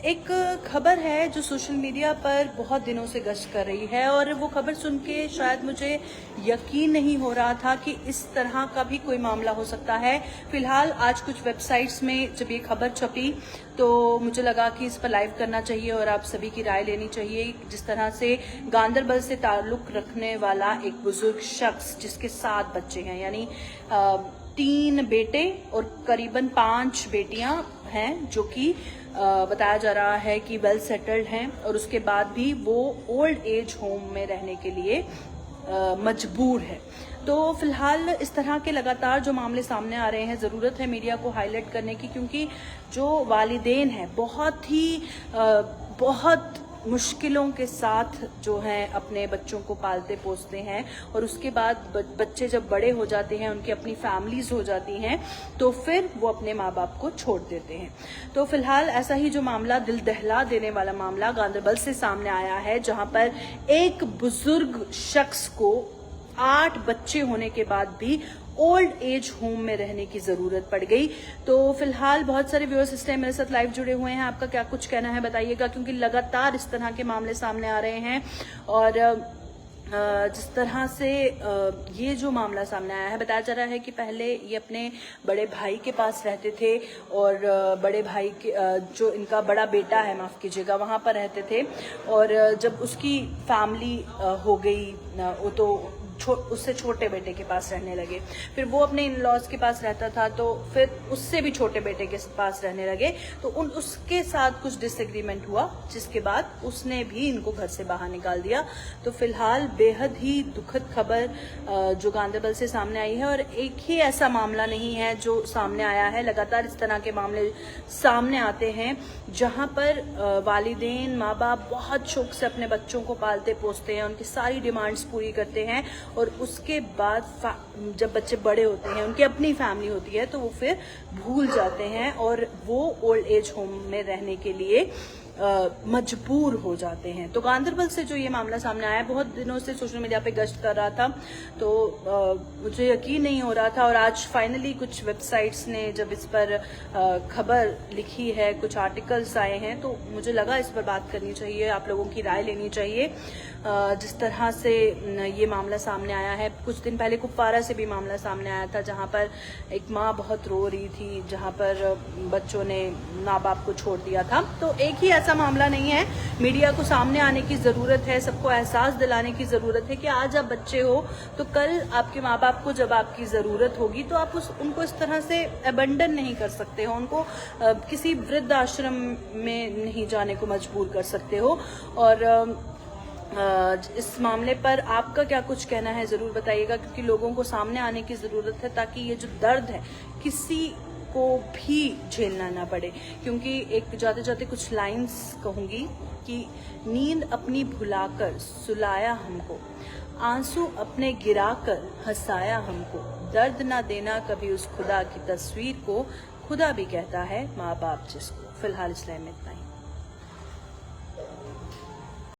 एक खबर है जो सोशल मीडिया पर बहुत दिनों से गश्त कर रही है और वो खबर सुन के शायद मुझे यकीन नहीं हो रहा था कि इस तरह का भी कोई मामला हो सकता है। फिलहाल आज कुछ वेबसाइट्स में जब ये खबर छपी तो मुझे लगा कि इस पर लाइव करना चाहिए और आप सभी की राय लेनी चाहिए। जिस तरह से गांदरबल से ताल्लुक रखने वाला एक बुजुर्ग शख्स जिसके 7 बच्चे हैं, यानी 3 बेटे और करीबन 5 बेटियां हैं, जो कि बताया जा रहा है कि वेल सेटल्ड हैं और उसके बाद भी वो ओल्ड एज होम में रहने के लिए मजबूर है। तो फिलहाल इस तरह के लगातार जो मामले सामने आ रहे हैं, ज़रूरत है मीडिया को हाईलाइट करने की, क्योंकि जो वालिदैन हैं बहुत मुश्किलों के साथ जो हैं अपने बच्चों को पालते पोसते हैं और उसके बाद बच्चे जब बड़े हो जाते हैं, उनकी अपनी फैमिलीज हो जाती हैं, तो फिर वो अपने माँ बाप को छोड़ देते हैं। तो फिलहाल ऐसा ही जो मामला, दिल दहला देने वाला मामला गांदरबल से सामने आया है, जहां पर एक बुजुर्ग शख्स को 8 बच्चे होने के बाद भी ओल्ड एज होम में रहने की जरूरत पड़ गई। तो फिलहाल बहुत सारे व्यूअर्स इस टाइम मेरे साथ लाइव जुड़े हुए हैं। आपका क्या कुछ कहना है बताइएगा, क्योंकि लगातार इस तरह के मामले सामने आ रहे हैं और जिस तरह से ये जो मामला सामने आया है, बताया जा रहा है कि पहले ये अपने बड़े भाई के पास रहते थे और बड़े भाई के जो इनका बड़ा बेटा है, माफ कीजिएगा, वहां पर रहते थे और जब उसकी फैमिली हो गई तो उससे छोटे बेटे के पास रहने लगे। फिर वो अपने इन लॉज के पास रहता था, तो फिर उससे भी छोटे बेटे के पास रहने लगे। तो उसके साथ कुछ डिसएग्रीमेंट हुआ, जिसके बाद उसने भी इनको घर से बाहर निकाल दिया। तो फिलहाल बेहद ही दुखद खबर जो गांदरबल से सामने आई है, और एक ही ऐसा मामला नहीं है जो सामने आया है। लगातार इस तरह के मामले सामने आते हैं जहां पर वालिदैन, माँ बाप बहुत शौक से अपने बच्चों को पालते पोसते हैं, उनकी सारी डिमांड्स पूरी करते हैं और उसके बाद जब बच्चे बड़े होते हैं, उनकी अपनी फैमिली होती है, तो वो फिर भूल जाते हैं और वो ओल्ड एज होम में रहने के लिए मजबूर हो जाते हैं। तो गांदरबल से जो ये मामला सामने आया, बहुत दिनों से सोशल मीडिया पे गश्त कर रहा था, तो मुझे यकीन नहीं हो रहा था और आज फाइनली कुछ वेबसाइट्स ने जब इस पर खबर लिखी है, कुछ आर्टिकल्स आए हैं, तो मुझे लगा इस पर बात करनी चाहिए, आप लोगों की राय लेनी चाहिए। जिस तरह से ये मामला सामने आया है, कुछ दिन पहले कुपवारा से भी मामला सामने आया था, जहां पर एक माँ बहुत रो रही थी, जहां पर बच्चों ने माँ बाप को छोड़ दिया था। तो एक ही ऐसा मामला नहीं है, मीडिया को सामने आने की जरूरत है, सबको एहसास दिलाने की जरूरत है कि आज आप बच्चे हो तो कल आपके माँ बाप को जब आपकी जरूरत होगी तो आप उनको इस तरह से अबंडन नहीं कर सकते हो, उनको किसी वृद्ध आश्रम में नहीं जाने को मजबूर कर सकते हो। और इस मामले पर आपका क्या कुछ कहना है जरूर बताइएगा, क्योंकि लोगों को सामने आने की जरूरत है ताकि ये जो दर्द है किसी को भी झेलना ना पड़े। क्योंकि एक जाते जाते कुछ लाइंस कहूंगी कि नींद अपनी भुलाकर सुलाया हमको, आंसू अपने गिराकर हंसाया हमको, दर्द ना देना कभी उस खुदा की तस्वीर को, खुदा भी कहता है माँ बाप जिसको। फिलहाल इस लाइन में इतना।